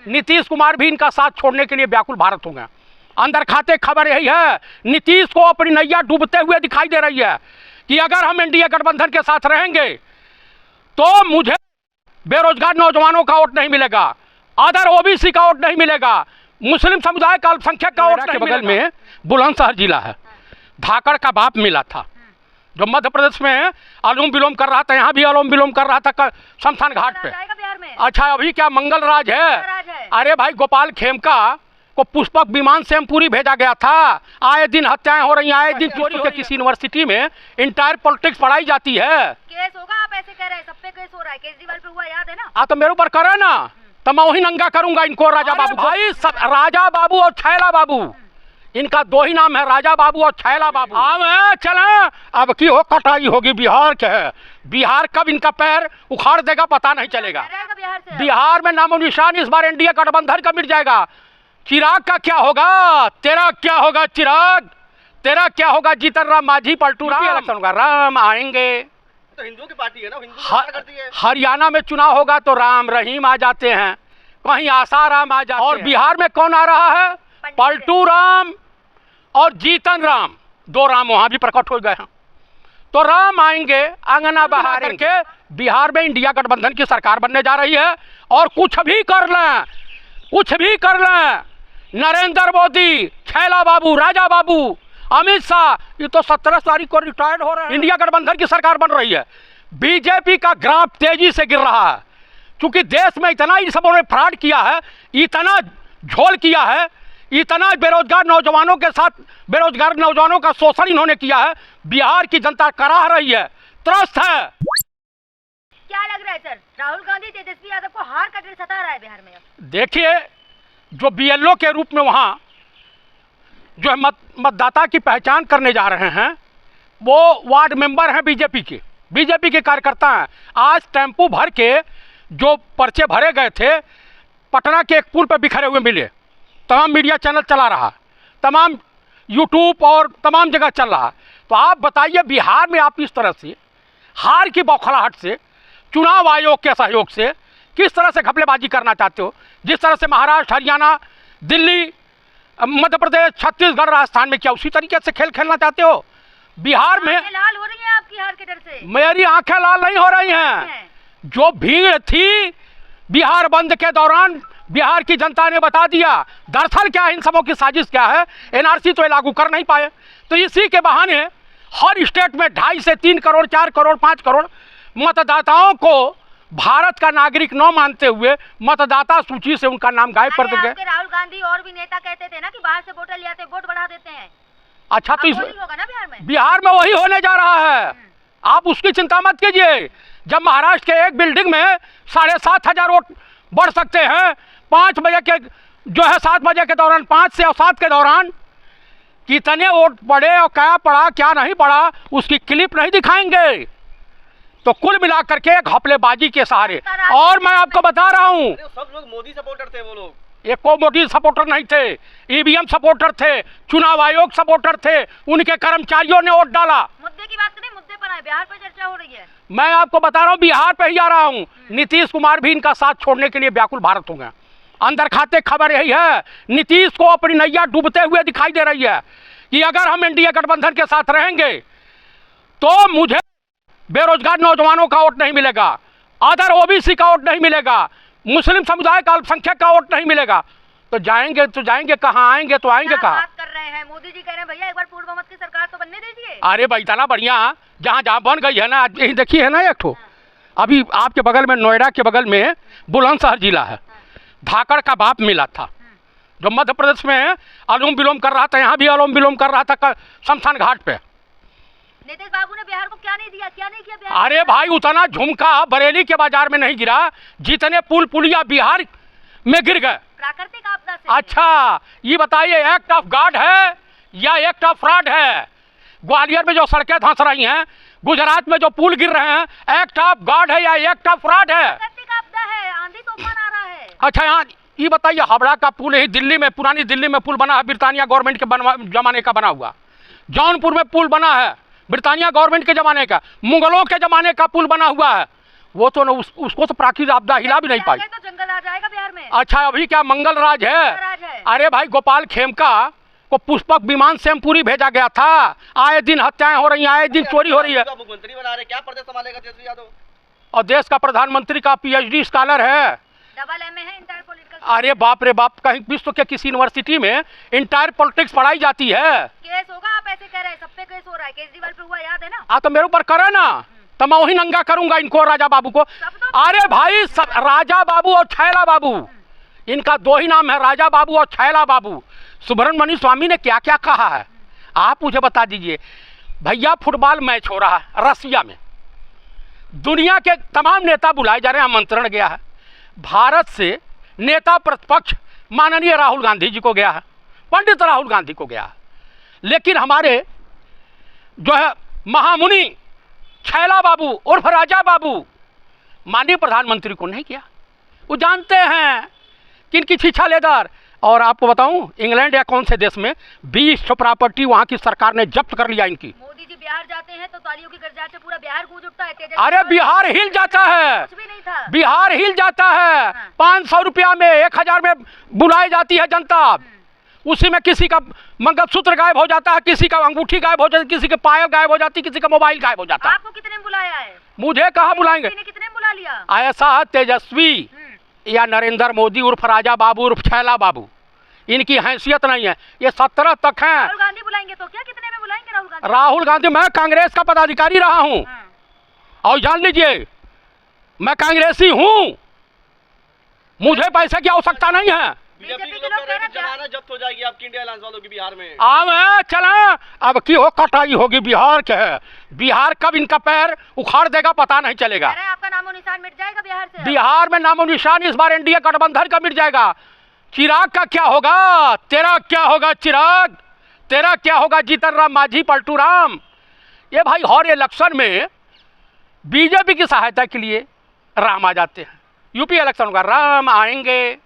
नीतीश कुमार भी इनका साथ छोड़ने के लिए व्याकुल भारत हो गए। अंदर खाते खबर यही है, नीतीश को अपनी नैया डूबते हुए दिखाई दे रही है कि अगर हम एनडीए गठबंधन के साथ रहेंगे तो मुझे बेरोजगार नौजवानों का वोट नहीं मिलेगा, अदर ओबीसी का वोट नहीं मिलेगा, मुस्लिम समुदाय का अल्पसंख्यक का वोट नहीं मिलेगा। बगल में बुलंदशहर जिला है, धाकड़ का बाप मिला था जो मध्य प्रदेश में अनुलोम विलोम कर रहा था, यहाँ भी अनुलोम विलोम कर रहा था शमशान घाट पे। अच्छा, अभी क्या मंगल राज है? अरे भाई, गोपाल खेमका को पुष्पक विमान से पूरी भेजा गया था। आए दिन हत्याएं हो रही हैं, आए दिन चोरी के किसी यूनिवर्सिटी में इंटायर पॉलिटिक्स पढ़ाई जाती है। केस होगा, आप ऐसे कह रहे हैं, सब पे केस हो रहा है, केजरीवाल पे हुआ, याद है ना? तो मेरे ऊपर करे ना, तो मैं वही नंगा करूंगा इनको। राजा बाबू भाई, राजा बाबू और छैला बाबू, इनका दो ही नाम है, राजा बाबू और छैला बाबू। हाँ चला, अब की हो कटाई होगी, बिहार के है, बिहार कब इनका पैर उखाड़ देगा पता नहीं चलेगा। बिहार में नामो निशान इस बार एनडीए गठबंधन का मिट जाएगा। चिराग का क्या होगा, तेरा क्या होगा चिराग, तेरा क्या होगा जीतन राम मांझी पलटू इलेक्शन होगा, राम आएंगे तो हिंदुओं की पार्टी है ना, हिंदू करती है। हरियाणा में चुनाव होगा तो राम रहीम आ जाते हैं, कहीं आसाराम आ जाते हैं। और बिहार में कौन आ रहा है? पलटू राम और जीतन राम, दो राम वहां भी प्रकट हो गए हैं। तो राम आएंगे, आंगना बहार के बिहार में इंडिया गठबंधन की सरकार बनने जा रही है। और कुछ भी कर लें, कुछ भी कर लें, नरेंद्र मोदी, छैला बाबू, राजा बाबू, अमित शाह, ये तो 17 तारीख को रिटायर्ड हो रहे हैं। इंडिया गठबंधन की सरकार बन रही है। बीजेपी का ग्राफ तेजी से गिर रहा है, क्योंकि देश में इतना इन सबों ने फ्रॉड किया है, इतना झोल किया है, इतना बेरोजगार नौजवानों के साथ बेरोजगार नौजवानों का शोषण इन्होंने किया है। बिहार की जनता कराह रही है, त्रस्त है। क्या लग रहा है सर, राहुल गांधी तेजस्वी यादव को हार का डर सता रहा है बिहार में? देखिए, जो बीएलओ के रूप में वहाँ जो है मतदाता की पहचान करने जा रहे हैं, वो वार्ड मेंबर हैं बीजेपी के कार्यकर्ता हैं। आज टेम्पू भर के जो पर्चे भरे गए थे, पटना के एक पुल पर बिखरे हुए मिले। तमाम मीडिया चैनल चला रहा, तमाम यूट्यूब और तमाम जगह चल रहा। तो आप बताइए, बिहार में आप इस तरह से हार की बौखलाहट से, चुनाव आयोग के सहयोग से किस तरह से घपलेबाजी करना चाहते हो? जिस तरह से महाराष्ट्र, हरियाणा, दिल्ली, मध्य प्रदेश, छत्तीसगढ़, राजस्थान में, क्या उसी तरीके से खेल खेलना चाहते हो? बिहार में लाल हो रही है आपकी हार के डर से? मेरी आंखें लाल नहीं हो रही हैं। जो भीड़ थी बिहार बंद के दौरान, बिहार की जनता ने बता दिया दरअसल क्या है, इन सबों की साजिश क्या है। एनआरसी तो ये लागू कर नहीं पाए, तो इसी के बहाने हर स्टेट में 2.5 से 3 करोड़, 4 करोड़, 5 करोड़ मतदाताओं को भारत का नागरिक न मानते हुए मतदाता सूची से उनका नाम गायब कर देंगे। राहुल गांधी और भी नेता कहते थे ना कि बाहर से वोटर ले आते, वोट बढ़ा देते हैं। अच्छा, तो होगा ना बिहार में वही होने जा रहा है। आप उसकी चिंता मत कीजिए। जब महाराष्ट्र के एक बिल्डिंग में 7,500 वोट बढ़ सकते हैं, 5 बजे के जो है 7 बजे के दौरान, 5 से 7 के दौरान कितने वोट पड़े और क्या पड़ा क्या नहीं पड़ा, उसकी क्लिप नहीं दिखाएंगे। तो कुल मिलाकर के घपलेबाजी के सहारे। और मैं आपको बता रहा हूँ, सब लोग मोदी सपोर्टर थे, वो लोग एक को मोदी सपोर्टर नहीं थे, ईवीएम सपोर्टर थे, चुनाव आयोग सपोर्टर थे, उनके कर्मचारियों ने वोट डाला। मुद्दे की बात करें, मुद्दे पर आए, बिहार पर चर्चा हो रही है। मैं आपको बता रहा हूँ, बिहार पे ही आ रहा हूँ। नीतीश कुमार भी इनका साथ छोड़ने के लिए व्याकुल भारत हो गए। अंदर खाते खबर यही है, नीतीश को अपनी नैया डूबते हुए दिखाई दे रही है कि अगर हम एनडीए गठबंधन के साथ रहेंगे तो मुझे बेरोजगार नौजवानों का वोट नहीं मिलेगा, अदर ओबीसी का वोट नहीं मिलेगा, मुस्लिम समुदाय का अल्पसंख्यक का वोट नहीं मिलेगा। तो जाएंगे कहाँ, आएंगे तो आएंगे कहाँ? बात कर रहे हैं, मोदी जी कह रहे हैं भैया एक बार पूर्ण बहुमत की सरकार तो बनने दीजिए। अरे भाई, इतना बढ़िया जहाँ जहाँ बन गई है ना, यही देखिए है ना, एक ठो अभी आपके बगल में, नोएडा के बगल में बुलंदशहर जिला है, धाकड़ का बाप मिला था जो मध्य प्रदेश में अनुलोम विलोम कर रहा था, यहाँ भी अनुलोम विलोम कर रहा था शमशान घाट पे। नीतीश बाबू ने बिहार को क्या नहीं दिया, क्या नहीं किया बिहार? अरे भाई, उतना झुमका बरेली के बाजार में नहीं गिरा जितने पुल पुलिया बिहार में गिर गए प्राकृतिक आपदा से। अच्छा, ये बताइए, एक्ट ऑफ गॉड है या एक्ट ऑफ फ्रॉड है? ग्वालियर में जो सड़कें धंस रही हैं, गुजरात में जो पुल गिर रहे हैं, एक्ट ऑफ गॉड है या एक्ट ऑफ फ्रॉड है? प्राकृतिक आपदा है, आंधी तूफान आ रहा है। अच्छा, यहाँ ये बताइए, हावड़ा का पुल ही दिल्ली में, पुरानी दिल्ली में पुल बना है, ब्रिटानिया गवर्नमेंट के जमाने का बना हुआ। जौनपुर में पुल बना है, ब्रिटानिया गवर्नमेंट के ज़माने का, मुगलों के ज़माने का पुल बना हुआ है। वो तो न उसको तो प्राकृतिक आपदा हिला भी नहीं पाई। तो जंगल आ जाएगा बिहार में। अच्छा अभी क्या मंगल राज है? राज है। अरे भाई गोपाल खेमका को पुष्पक विमान से पूरी भेजा गया था। आए दिन हत्याएं हो रही हैं, आए दिन चोरी हो रही है। मुख्यमंत्री बना रहे, क्या प्रदेश संभालेगा तेजस्वी यादव? और देश का प्रधानमंत्री का PhD स्कॉलर है। डबल MA है, इंटर पॉलिटिकल। अरे बाप रे बाप, कहीं विश्व के किसी यूनिवर्सिटी में इंटायर पॉलिटिक्स पढ़ाई जाती है। केस होगा, आप ऐसे कह रहे हैं, सब पे केस हो रहा है। केजरीवाल पे हुआ, याद है ना? तो मेरे ऊपर करे ना, तो मैं वही नंगा करूंगा इनको, राजा बाबू को। अरे भाई सब राजा बाबू और छैला बाबू, इनका दो ही नाम है, राजा बाबू और छैला बाबू। सुब्रमण्य स्वामी ने क्या क्या कहा है आप मुझे बता दीजिए। भैया फुटबॉल मैच हो रहा है रसिया में, दुनिया के तमाम नेता बुलाए जा रहे हैं, आमंत्रण गया है। भारत से नेता प्रतिपक्ष माननीय राहुल गांधी जी को गया है, पंडित राहुल गांधी को गया है, लेकिन हमारे जो है महामुनि छैला बाबू उर्फ राजा बाबू माननीय प्रधानमंत्री को नहीं किया। वो जानते हैं कि इनकी छीछा लेदार। और आपको बताऊं, इंग्लैंड या कौन से देश में 20 प्रॉपर्टी वहां की सरकार ने जब्त कर लिया इनकी। मोदी जी बिहार जाते हैं तो तालियों की गरजात से पूरा बिहार गूंज उठता है। अरे बिहार हिल जाता है, कुछ भी नहीं था। बिहार हिल जाता है। हाँ। 500 रुपया में 1000 में बुलाई जाती है जनता, उसी में किसी का मंगलसूत्र गायब हो जाता है, किसी का अंगूठी गायब हो जाती है, किसी के पायल गायब हो जाती है, किसी का मोबाइल गायब हो जाता है। आपको कितने बुलाया है? मुझे कहाँ बुलाएंगे? कितने बुला लिया? ऐसा तेजस्वी या नरेंद्र मोदी उर्फ राजा बाबू उर्फ छैला बाबू, इनकी हैसियत नहीं है। ये 17 तक हैं। राहुल गांधी बुलाएंगे तो क्या, कितने में बुलाएंगे राहुल गांधी? राहुल गांधी, मैं कांग्रेस का पदाधिकारी रहा हूं और जान लीजिए मैं कांग्रेसी हूं, मुझे पैसे की आवश्यकता नहीं है। बीजेपी के लोग कह रहे हैं कि जमानत जब्त हो जाएगी आपकी इंडिया अलायंस वालों की बिहार में। आवे चला, अब की हो कटाई होगी बिहार के है। बिहार कब इनका पैर उखाड़ देगा पता नहीं चलेगा। अरे आपका नामो निशान मिट जाएगा बिहार से। बिहार में नामो निशान इस बार एनडीए गठबंधन का मिट जाएगा। चिराग का क्या होगा, तेरा क्या होगा चिराग, तेरा क्या होगा जीतन राम मांझी पलटू राम। ये भाई हर इलेक्शन में बीजेपी की सहायता के लिए राम आ जाते हैं। यूपी इलेक्शन होगा राम आएंगे।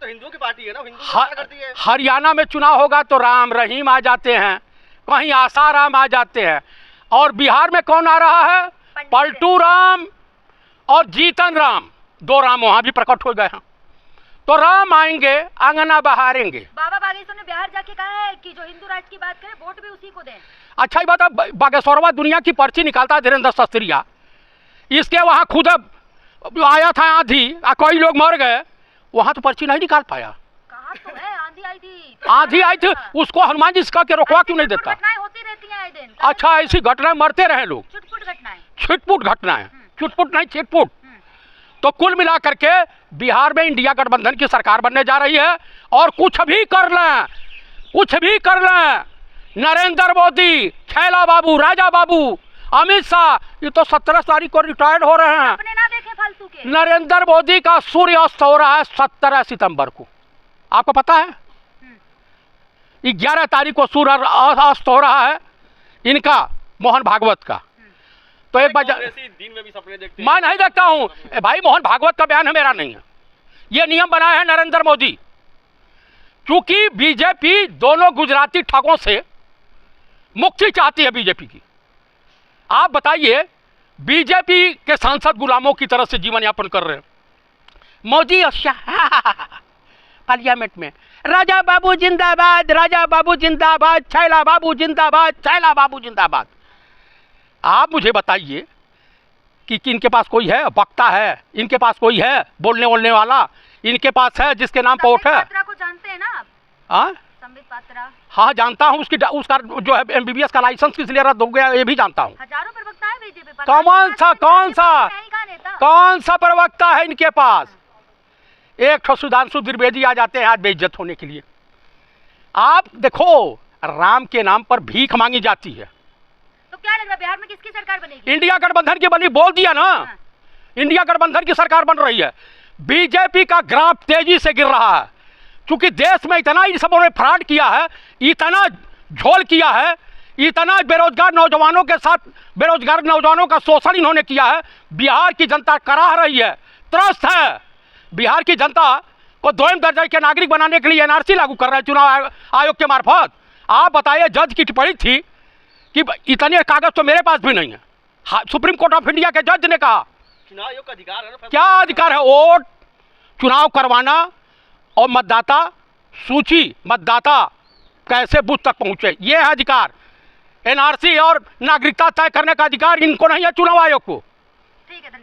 तो हिंदुओं की पार्टी है ना, हिंदू क्या करती है? हरियाणा में चुनाव होगा तो राम रहीम आ जाते हैं, कहीं आसाराम आ जाते हैं। और बिहार में कौन आ रहा है? पलटू राम और जीतन राम, दो राम वहां भी प्रकट हो गए हैं। तो राम आएंगे, आंगना बहारेंगे। बाबा बागेश्वर ने बिहार जाके कहा है कि जो हिंदू राज की बात करे वोट भी उसी को दें। अच्छा ये बात, बागेश्वरवा दुनिया की पर्ची निकालता है धीरेन्द्र शास्त्रिया, इसके वहाँ खुद आया था आंधी, कई लोग मर गए, वहाँ तो पर्ची नहीं निकाल पाया। कहा तो है आंधी आई थी, आंधी आई थी, उसको हनुमान जी के रोकवा क्यों नहीं देता? घटनाएं होती रहती हैं आए दिन। अच्छा ऐसी घटनाएं, मरते रहे लोग, छुटपुट घटनाएं, छिटपुट घटनाएं, छुटपुट नहीं छिटपुट। तो कुल मिला करके बिहार में इंडिया गठबंधन की सरकार बनने जा रही है। और कुछ भी कर लें, कुछ भी कर लें, नरेंद्र मोदी, छैला बाबू, राजा बाबू, अमित शाह, ये तो 17 तारीख को रिटायर्ड हो रहे हैं। अपने ना देखें फालतू के। नरेंद्र मोदी का सूर्य अस्त हो रहा है 17 सितंबर को, आपको पता है? 11 तारीख को सूर्य अस्त हो रहा है इनका, मोहन भागवत का। तो एक बार दिन में भी सपने देखते हैं। मैं नहीं देखता हूं भाई, मोहन भागवत का बयान है, मेरा नहीं है। ये नियम बनाया है नरेंद्र मोदी, क्योंकि बीजेपी दोनों गुजराती ठगों से मुक्ति चाहती है बीजेपी की। आप बताइए, बीजेपी के सांसद गुलामों की तरह से जीवन यापन कर रहे हैं। मोदी अच्छा पार्लियामेंट में राजा बाबू जिंदाबाद, राजा बाबू जिंदाबाद, छैला बाबू जिंदाबाद, छैला बाबू जिंदाबाद। आप मुझे बताइए कि इनके पास कोई है, वक्ता है, इनके पास कोई है बोलने बोलने वाला, इनके पास है जिसके नाम पर वोट है? पात्रा को जानते हैं ना आप? हाँ संबित पात्रा, हाँ जानता हूँ, उसका जो है MBBS का लाइसेंस किस लिए रद्द हो गया ये भी जानता हूँ। हजारों प्रवक्ता है बीजेपी पर। कौन सा प्रवक्ता है इनके पास? एक ठो सुधांशु द्विवेदी आ जाते हैं आज बेइज्जत होने के लिए। आप देखो, राम के नाम पर भीख मांगी जाती है। तो क्या लग रहा है बिहार में किसकी सरकार बनेगी? इंडिया गठबंधन की बनी, बोल दिया ना। हाँ। इंडिया गठबंधन की सरकार बन रही है। बीजेपी का ग्राफ तेजी से गिर रहा है, क्योंकि देश में इतना इन सबों ने फ्रॉड किया है, इतना झोल किया है, इतना बेरोजगार नौजवानों के साथ बेरोजगार नौजवानों का शोषण इन्होंने किया है। बिहार की जनता कराह रही है, त्रस्त है। बिहार की जनता को दोयम दर्जे के नागरिक बनाने के लिए NRC लागू कर रहे हैं चुनाव आयोग के मार्फत। आप बताइए, जज की टिप्पणी थी कि इतने कागज तो मेरे पास भी नहीं है। सुप्रीम कोर्ट ऑफ इंडिया के जज ने कहा चुनाव आयोग का अधिकार है ना। क्या अधिकार है? वोट चुनाव करवाना और मतदाता सूची मतदाता कैसे बूथ तक पहुंचे, ये है अधिकार। एनआरसी और नागरिकता तय करने का अधिकार इनको नहीं है, चुनाव आयोग को। ठीक है, धन्यवाद।